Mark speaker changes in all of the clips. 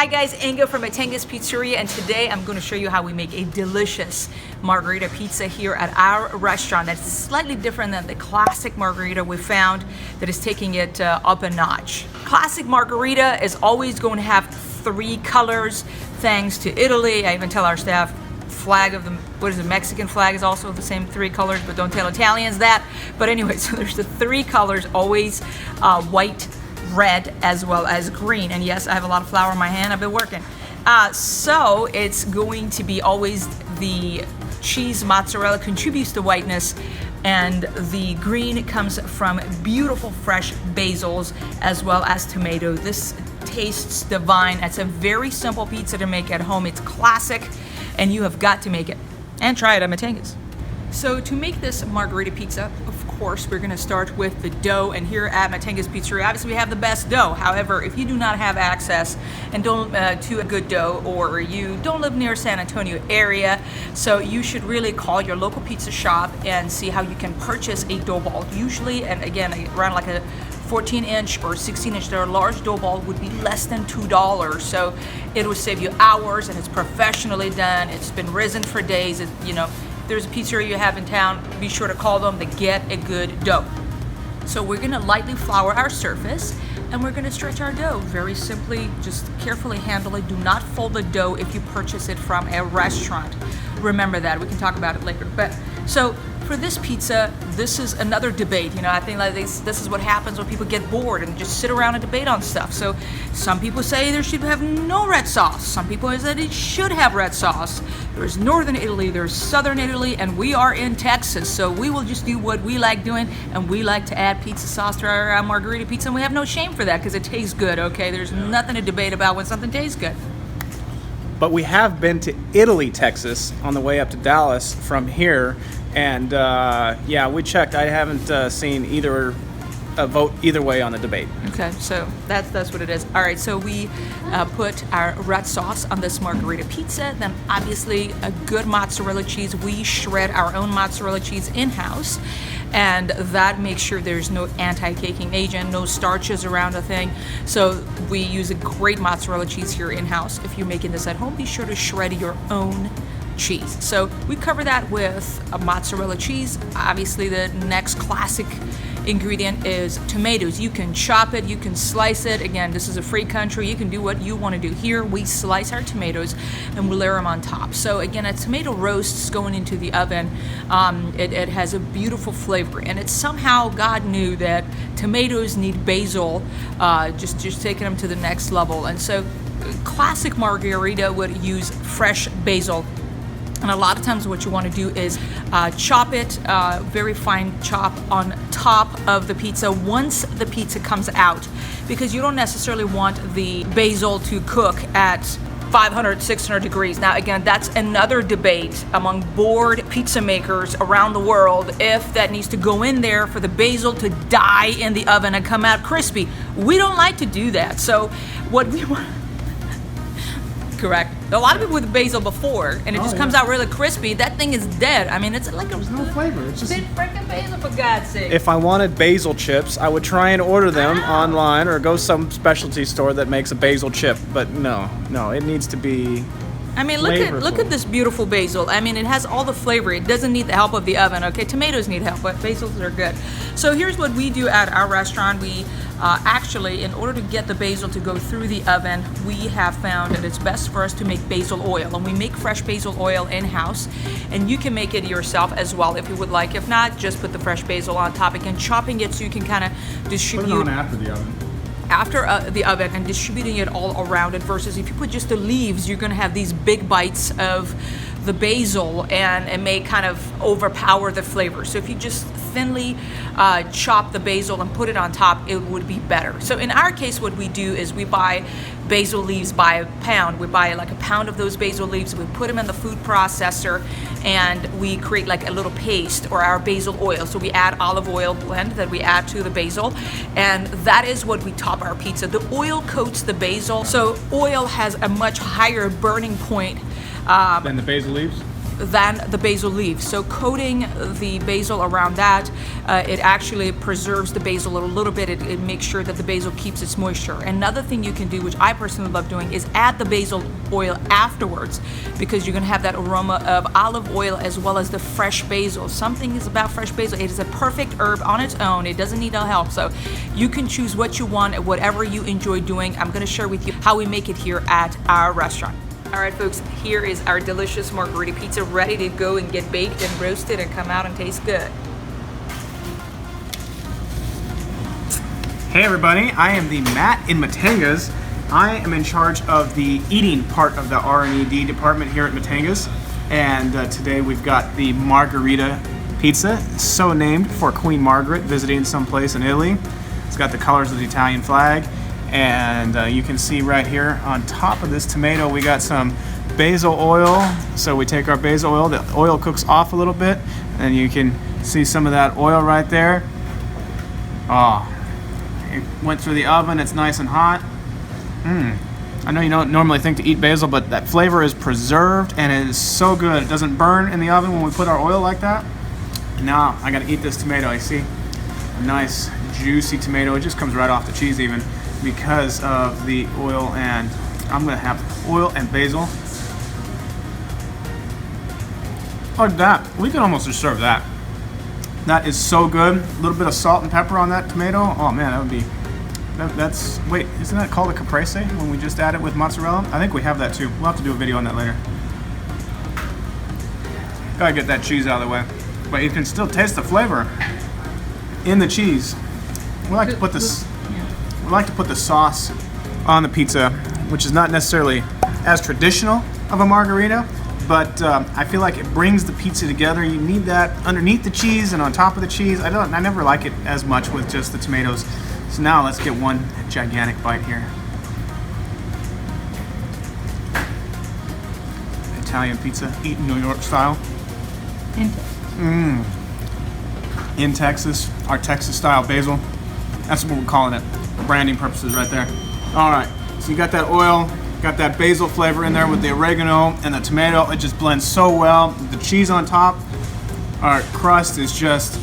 Speaker 1: Hi guys, Inga from Mattenga's Pizzeria, and today I'm going to show you how we make a delicious margherita pizza here at our restaurant that's slightly different than the classic margherita we found that is taking it up a notch. Classic margherita is always going to have 3 colors thanks to Italy. I even tell our staff flag of the, what is it, Mexican flag is also the same 3 colors, but don't tell Italians that. But anyway, so there's the 3 colors, always white, red, as well as green. And yes, I have a lot of flour in my hand. I've been working. So it's going to be always the cheese mozzarella contributes to whiteness, and the green comes from beautiful fresh basils as well as tomato. This tastes divine. It's a very simple pizza to make at home. It's classic, and you have got to make it and try it at Mattenga's. So to make this margherita pizza, of course, we're gonna start with the dough, and here at Mattenga's Pizzeria, obviously we have the best dough. However, if you do not have access and don't to a good dough, or you don't live near San Antonio area, so you should really call your local pizza shop and see how you can purchase a dough ball. Usually, and again, around like a 14-inch or 16-inch, their large dough ball would be less than $2. So it will save you hours, and it's professionally done. It's been risen for days. There's a pizzeria you have in town, be sure to call them to get a good dough. So we're gonna lightly flour our surface, and we're gonna stretch our dough. Very simply, just carefully handle it. Do not fold the dough if you purchase it from a restaurant. Remember that, we can talk about it later. But so for this pizza, this is another debate. I think like this is what happens when people get bored and just sit around and debate on stuff. So some people say there should have no red sauce. Some people say that it should have red sauce. There's Northern Italy, there's Southern Italy, and we are in Texas. So we will just do what we like doing, and we like to add pizza sauce to our margherita pizza, and we have no shame for that because it tastes good, okay? There's nothing to debate about when something tastes good.
Speaker 2: But we have been to Italy, Texas on the way up to Dallas from here. And yeah, we checked. I haven't seen a vote either way on the debate.
Speaker 1: Okay, so that's what it is. All right, so we put our red sauce on this margherita pizza. Then obviously a good mozzarella cheese. We shred our own mozzarella cheese in-house, and that makes sure there's no anti-caking agent, no starches around the thing. So we use a great mozzarella cheese here in-house. If you're making this at home, be sure to shred your own cheese. So we cover that with a mozzarella cheese. Obviously the next classic ingredient is tomatoes. You can chop it, you can slice it. Again, this is a free country. You can do what you want to do. Here we slice our tomatoes and we layer them on top. So again, a tomato roast going into the oven. It has a beautiful flavor, and it's somehow God knew that tomatoes need basil, just taking them to the next level. And so classic margherita would use fresh basil. And a lot of times what you want to do is chop it, very fine chop on top of the pizza once the pizza comes out, because you don't necessarily want the basil to cook at 500, 600 degrees. Now again, that's another debate among bored pizza makers around the world, if that needs to go in there for the basil to die in the oven and come out crispy. We don't like to do that. So what we want... Correct. A lot of people with basil before, and it just comes out really crispy. That thing is dead. I mean, it's like
Speaker 3: there's no flavor. It's just
Speaker 1: freaking basil, for God's sake.
Speaker 2: If I wanted basil chips, I would try and order them online or go some specialty store that makes a basil chip. But no, it needs to be.
Speaker 1: I mean, look at this beautiful basil. I mean, it has all the flavor. It doesn't need the help of the oven. Okay, tomatoes need help, but basils are good. So here's what we do at our restaurant. We actually, in order to get the basil to go through the oven, we have found that it's best for us to make basil oil, and we make fresh basil oil in-house, and you can make it yourself as well if you would like. If not, just put the fresh basil on top. Again, chopping it so you can kind of distribute.
Speaker 3: Put it on after the oven.
Speaker 1: After the oven, and distributing it all around it, versus if you put just the leaves, you're going to have these big bites of the basil, and it may kind of overpower the flavor. So if you just thinly chop the basil and put it on top, it would be better. So in our case, what we do is we buy basil leaves by a pound. We buy like a pound of those basil leaves, we put them in the food processor, and we create like a little paste, or our basil oil. So we add olive oil blend that we add to the basil, and that is what we top our pizza. The oil coats the basil, so oil has a much higher burning point
Speaker 3: than the basil leaves?
Speaker 1: than the basil leaves. So coating the basil around that, it actually preserves the basil a little bit. It makes sure that the basil keeps its moisture. Another thing you can do, which I personally love doing, is add the basil oil afterwards, because you're gonna have that aroma of olive oil as well as the fresh basil. Something is about fresh basil. It is a perfect herb on its own. It doesn't need no help. So you can choose what you want, whatever you enjoy doing. I'm gonna share with you how we make it here at our restaurant. All right, folks, here is our delicious margherita pizza ready to go and get baked and roasted and come out and taste good.
Speaker 2: Hey everybody, I am the Matt in Mattenga's. I am in charge of the eating part of the R&ED department here at Mattenga's. And today we've got the Margherita pizza, so named for Queen Margaret visiting someplace in Italy. It's got the colors of the Italian flag. And you can see right here on top of this tomato we got some basil oil. So we take our basil oil, the oil cooks off a little bit, and you can see some of that oil right there. Oh, it went through the oven, it's nice and hot. I know you don't normally think to eat basil, but that flavor is preserved and it is so good. It doesn't burn in the oven when we put our oil like that. Now I gotta eat this tomato. I see a nice juicy tomato. It just comes right off the cheese even, because of the oil, and I'm gonna have oil and basil. Like that. We can almost just serve that. That is so good. A little bit of salt and pepper on that tomato. Oh man, that would be, that's, wait, isn't that called a caprese when we just add it with mozzarella? I think we have that too. We'll have to do a video on that later. Gotta get that cheese out of the way. But you can still taste the flavor in the cheese. We like to put this, we like to put the sauce on the pizza, which is not necessarily as traditional of a margherita, but I feel like it brings the pizza together. You need that underneath the cheese and on top of the cheese. I never like it as much with just the tomatoes. So now let's get one gigantic bite here. Italian pizza, eaten New York style. In Texas, our Texas style basil. That's what we're calling it. Branding purposes right there. All right, so you got that oil, got that basil flavor in there with the oregano and the tomato. It just blends so well. The cheese on top, our crust is just,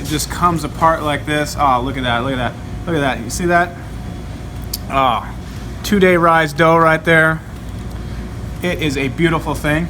Speaker 2: it just comes apart like this. Oh, look at that, look at that, look at that. You see that? Oh, 2-day rise dough right there. It is a beautiful thing.